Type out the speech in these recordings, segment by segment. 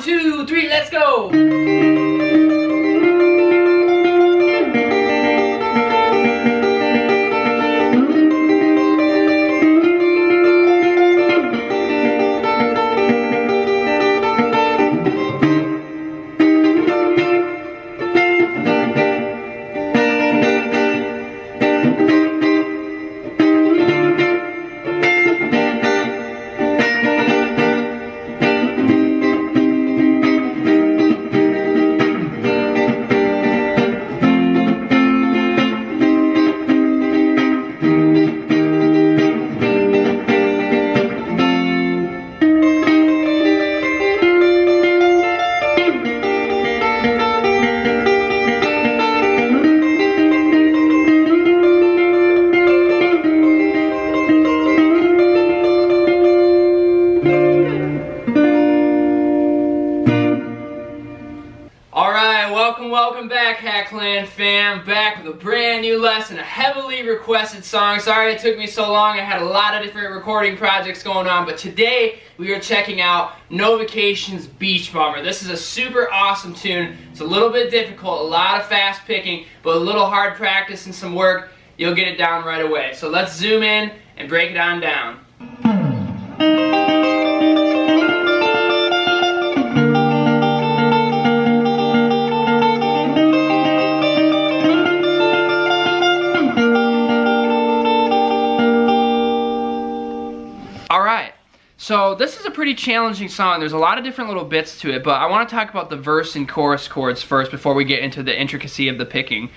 1, 2, 3, let's go! Welcome back, Hatt Clan Fam. Back with a brand new lesson, a heavily requested song. Sorry it took me so long. I had a lot of different recording projects going on, but today we are checking out Novocation's Beach Bummer. This is a super awesome tune. It's a little bit difficult, a lot of fast picking, but a little hard practice and some work, you'll get it down right away. So let's zoom in and break it on down. So this is a pretty challenging song. There's a lot of different little bits to it, but I want to talk about the verse and chorus chords first before we get into the intricacy of the picking.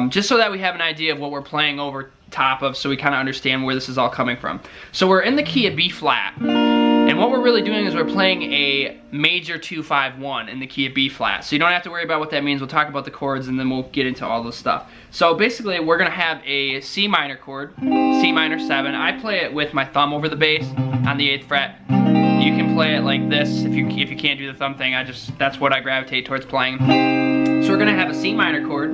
Just so that we have an idea of what we're playing over top of, so we kind of understand where this is all coming from. So we're in the key of B flat, and what we're really doing is we're playing a major 2-5-1 in the key of B flat. So you don't have to worry about what that means. We'll talk about the chords and then we'll get into all this stuff. So basically we're gonna have a C minor chord, C minor 7. I play it with my thumb over the bass on the 8th fret. You can play it like this if you can't do the thumb thing. That's what I gravitate towards playing. So we're gonna have a C minor chord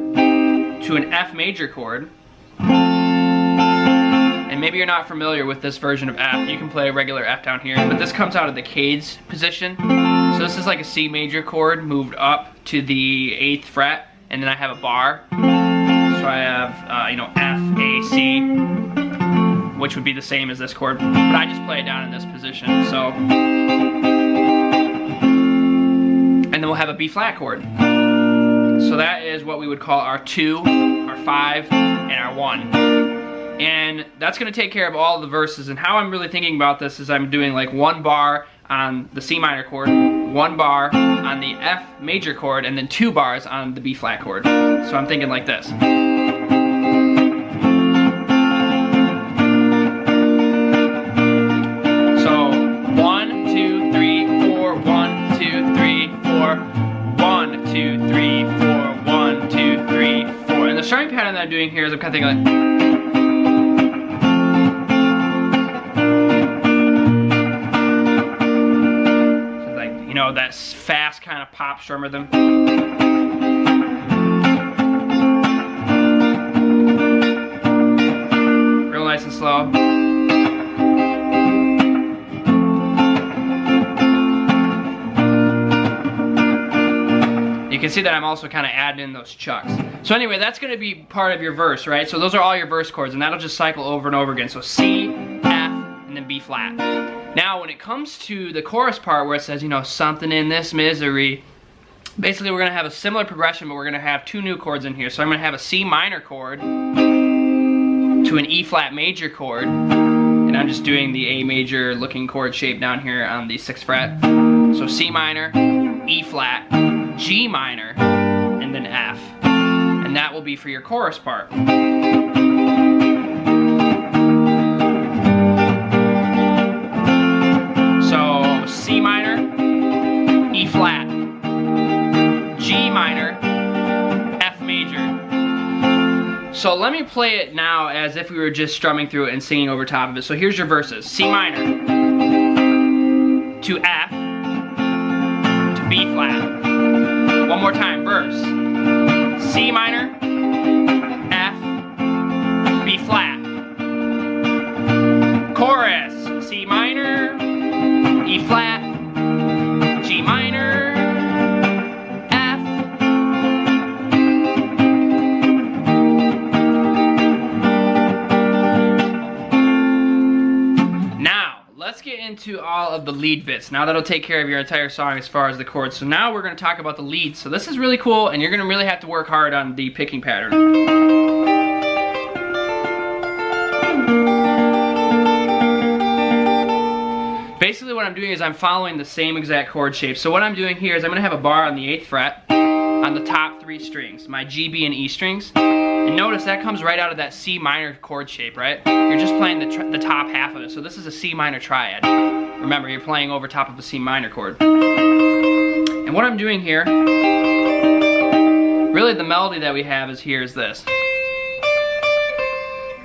to an F major chord. And maybe you're not familiar with this version of F. You can play a regular F down here, but this comes out of the Cades position. So this is like a C major chord moved up to the 8th fret, and then I have a bar. So I have, F, A, C, which would be the same as this chord, but I just play it down in this position. So, and then we'll have a B flat chord. So that is what we would call our 2, our 5, and our 1. And that's going to take care of all of the verses. And how I'm really thinking about this is I'm doing like 1 bar on the C minor chord, 1 bar on the F major chord, and then 2 bars on the B flat chord. So I'm thinking like this. So 1, 2, 3, 4, 1, 2, 3, 4, 1, 2, 3, 4, 1, 2, 3, 4. And the strumming pattern that I'm doing here is I'm kind of thinking like, that fast kind of pop strum rhythm. Real nice and slow. You can see that I'm also kind of adding in those chucks. So anyway, that's going to be part of your verse, right? So those are all your verse chords, and that'll just cycle over and over again. So C, F, and then B flat. Now, when it comes to the chorus part where it says, something in this misery, basically we're going to have a similar progression, but we're going to have 2 new chords in here. So I'm going to have a C minor chord to an E flat major chord, and I'm just doing the A major looking chord shape down here on the 6th fret. So C minor, E flat, G minor, and then F. And that will be for your chorus part. C minor, E flat, G minor, F major. So let me play it now as if we were just strumming through it and singing over top of it. So here's your verses. C minor to F to B flat. One more time, verse. C minor, F, B flat. Chorus, C minor, E flat, G minor, into all of the lead bits. Now that'll take care of your entire song as far as the chords. So now we're going to talk about the leads. So this is really cool, and you're going to really have to work hard on the picking pattern. Basically what I'm doing is I'm following the same exact chord shape. So what I'm doing here is I'm going to have a bar on the 8th fret on the top 3 strings, my G, B, and E strings. And notice that comes right out of that C minor chord shape, right? You're just playing the top half of it. So this is a C minor triad. Remember, you're playing over top of a C minor chord. And what I'm doing here, really the melody that we have is this.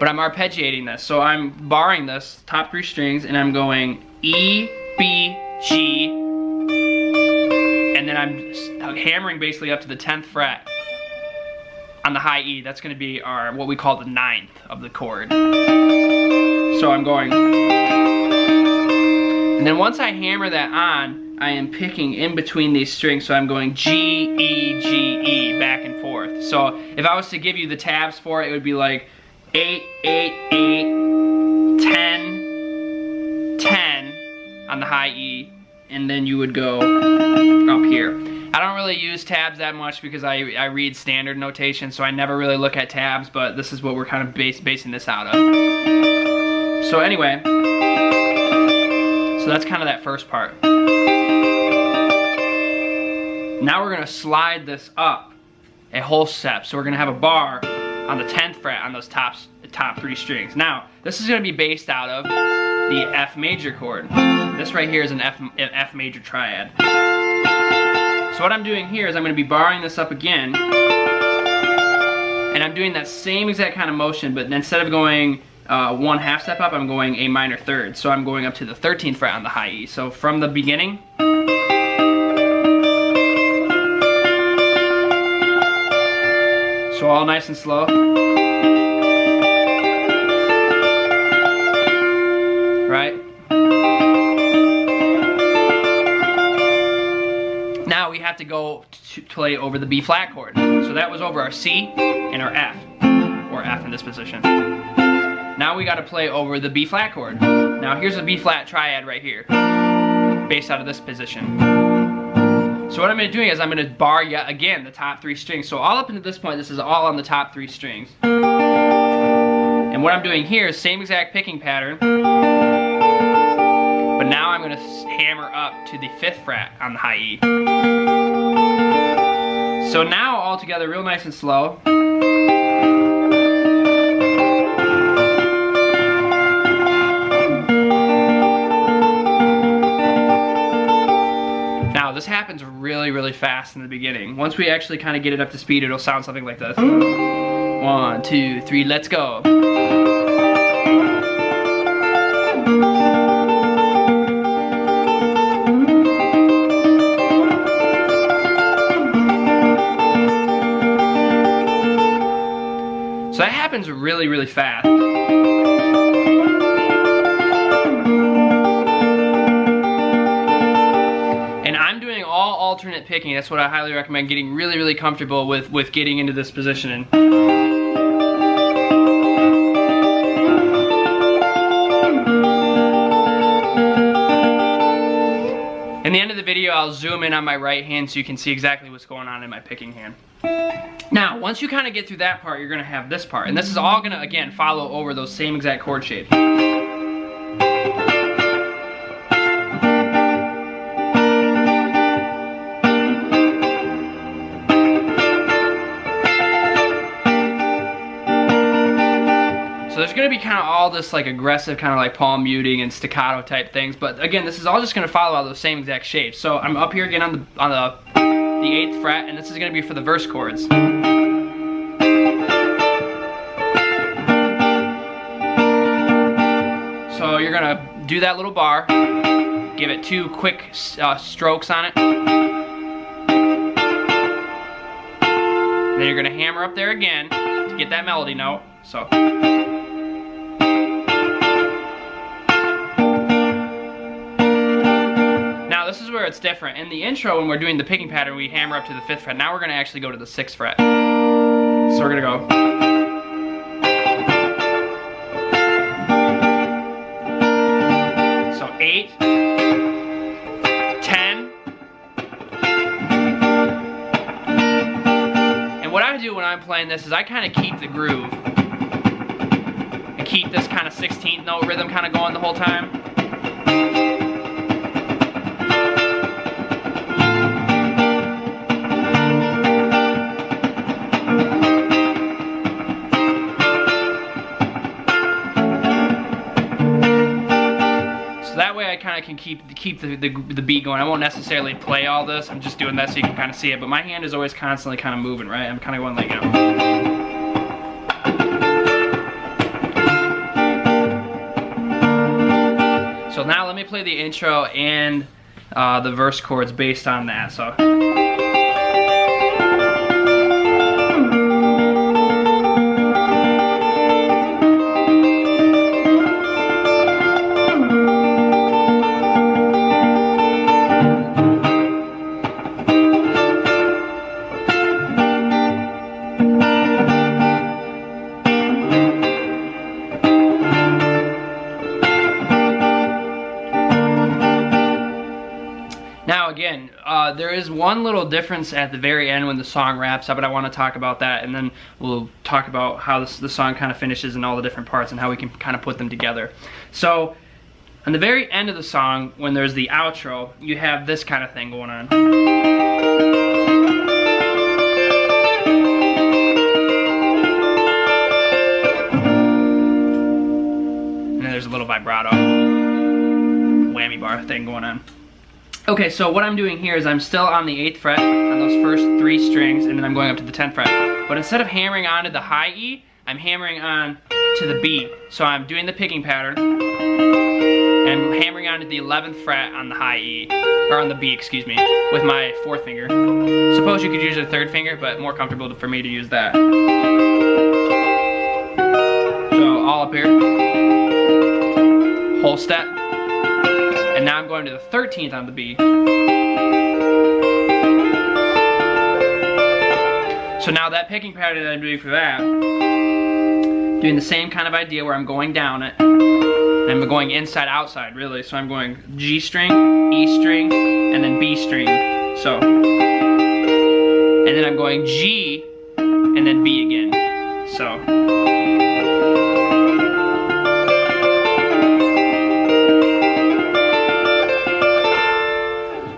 But I'm arpeggiating this. So I'm barring this top 3 strings and I'm going E, B, G, and then I'm hammering basically up to the 10th fret on the high E. That's going to be our, what we call the 9th of the chord. So I'm going, and then once I hammer that on, I am picking in between these strings. So I'm going G, E, G, E, back and forth. So if I was to give you the tabs for it, it would be like 8, 8, 8, 10, 10 on the high E, and then you would go up here. I don't really use tabs that much because I read standard notation, so I never really look at tabs, but this is what we're kind of basing this out of. So anyway, so that's kind of that first part. Now we're going to slide this up a whole step. So we're going to have a bar on the 10th fret on those top 3 strings. Now, this is going to be based out of the F major chord. This right here is an F major triad. So what I'm doing here is I'm going to be barring this up again, and I'm doing that same exact kind of motion, but instead of going 1 half step up, I'm going a minor third. So I'm going up to the 13th fret on the high E. So from the beginning, so all nice and slow. Right? Now we have to go to play over the B flat chord. So that was over our C and our F, or F in this position. Now we got to play over the B flat chord. Now here's a B flat triad right here, based out of this position. So what I'm going to do is I'm going to bar yet again the top 3 strings. So all up until this point, this is all on the top 3 strings. And what I'm doing here is same exact picking pattern, but now I'm going to hammer up to the 5th fret on the high E. So now all together real nice and slow. Now this happens really, really fast in the beginning. Once we actually kind of get it up to speed, it'll sound something like this. 1, 2, 3, let's go. So that happens really, really fast. And I'm doing all alternate picking. That's what I highly recommend, getting really, really comfortable with getting into this position. In the end of the video, I'll zoom in on my right hand so you can see exactly what's going on in my picking hand. Now, once you kind of get through that part, you're going to have this part. And this is all going to, again, follow over those same exact chord shapes. So there's going to be kind of all this like aggressive kind of like palm muting and staccato type things. But again, this is all just going to follow all those same exact shapes. So I'm up here again on the 8th fret, and this is going to be for the verse chords. So you're going to do that little bar, give it 2 quick strokes on it, then you're going to hammer up there again to get that melody note. So this is where it's different. In the intro, when we're doing the picking pattern, we hammer up to the 5th fret. Now we're going to actually go to the 6th fret. So we're going to go. So 8, I'm playing this is I kind of keep the groove. I keep this kind of 16th note rhythm kind of going the whole time. That way I kind of can keep the beat going. I won't necessarily play all this. I'm just doing that so you can kind of see it. But my hand is always constantly kind of moving, right? I'm kind of going like, you know. So now let me play the intro and the verse chords based on that. So. Now again, there is one little difference at the very end when the song wraps up, and I want to talk about that, and then we'll talk about how the song kind of finishes and all the different parts and how we can kind of put them together. So, on the very end of the song, when there's the outro, you have this kind of thing going on. And then there's a little vibrato, whammy bar thing going on. Okay, so what I'm doing here is I'm still on the 8th fret on those first 3 strings, and then I'm going up to the 10th fret. But instead of hammering onto the high E, I'm hammering on to the B. So I'm doing the picking pattern, and I'm hammering onto the 11th fret on the high E, or on the B, excuse me, with my 4th finger. Suppose you could use a 3rd finger, but more comfortable for me to use that. So all up here, whole step. And now I'm going to the 13th on the B. So now that picking pattern that I'm doing for that, doing the same kind of idea where I'm going down it, and I'm going inside outside really. So I'm going G string, E string, and then B string. So, and then I'm going G, and then B again. So.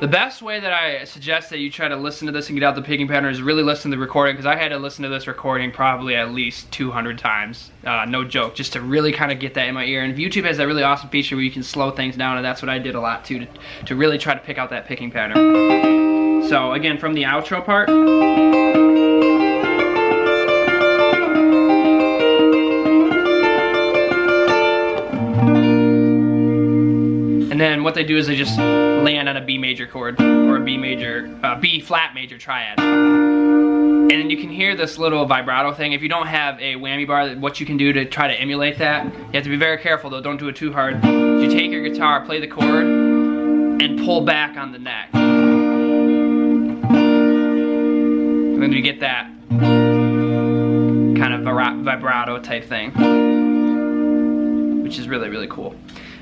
The best way that I suggest that you try to listen to this and get out the picking pattern is really listen to the recording, because I had to listen to this recording probably at least 200 times, no joke, just to really kind of get that in my ear. And YouTube has that really awesome feature where you can slow things down, and that's what I did a lot too, to really try to pick out that picking pattern. So again, from the outro part, and then what they do is they just land on a B major chord, or a B flat major triad. And then you can hear this little vibrato thing. If you don't have a whammy bar, what you can do to try to emulate that, you have to be very careful though, don't do it too hard. You take your guitar, play the chord, and pull back on the neck. And then you get that kind of vibrato type thing, which is really, really cool.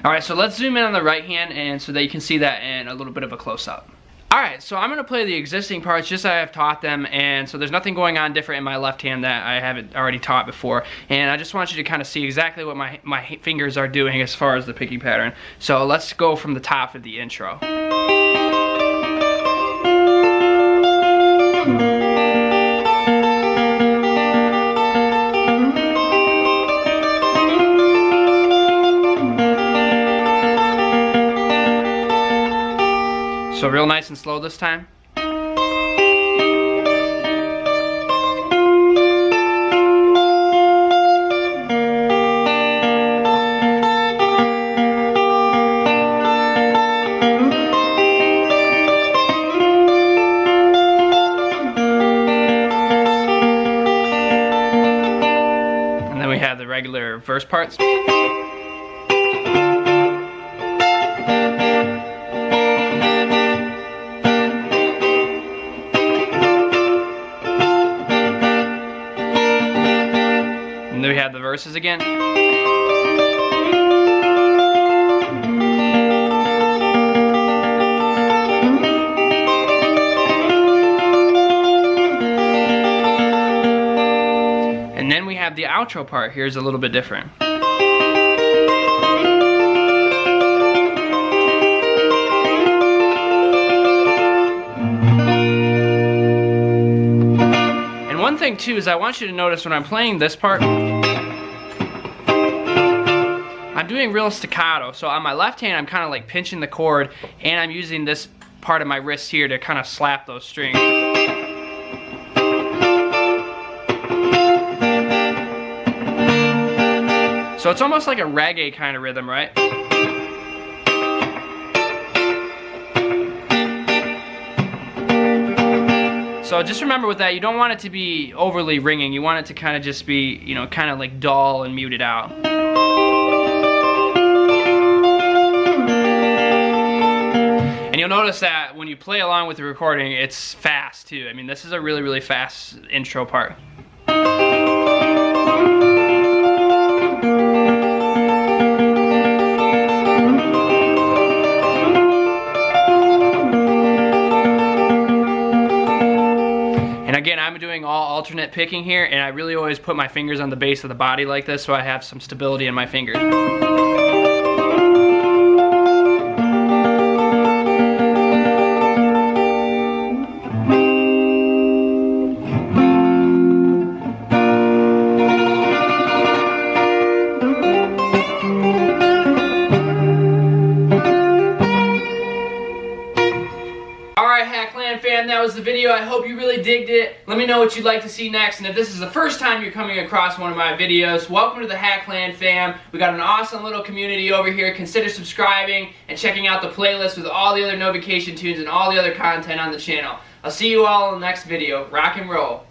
Alright, so let's zoom in on the right hand, and so that you can see that in a little bit of a close-up. Alright, so I'm going to play the existing parts just as I've taught them, and so there's nothing going on different in my left hand that I haven't already taught before. And I just want you to kind of see exactly what my fingers are doing as far as the picking pattern. So let's go from the top of the intro. So real nice and slow this time. And then we have the regular verse parts. And then we have the verses again. have the outro part. Here's a little bit different. And one thing too is I want you to notice when I'm playing this part, I'm doing real staccato. So on my left hand, I'm kind of like pinching the chord, and I'm using this part of my wrist here to kind of slap those strings. So it's almost like a reggae kind of rhythm, right? So just remember with that, you don't want it to be overly ringing. You want it to kind of just be, you know, kind of like dull and muted out. And you'll notice that when you play along with the recording, it's fast too. I mean, this is a really, really fast intro part. And again, I'm doing all alternate picking here, and I really always put my fingers on the base of the body like this so I have some stability in my fingers. Hatt Clan Fam, that was the video. I hope you really digged it. Let me know what you'd like to see next. And if this is the first time you're coming across one of my videos, welcome to the Hatt Clan Fam. We got an awesome little community over here. Consider subscribing and checking out the playlist with all the other notification tunes and all the other content on the channel. I'll see you all in the next video. Rock and roll.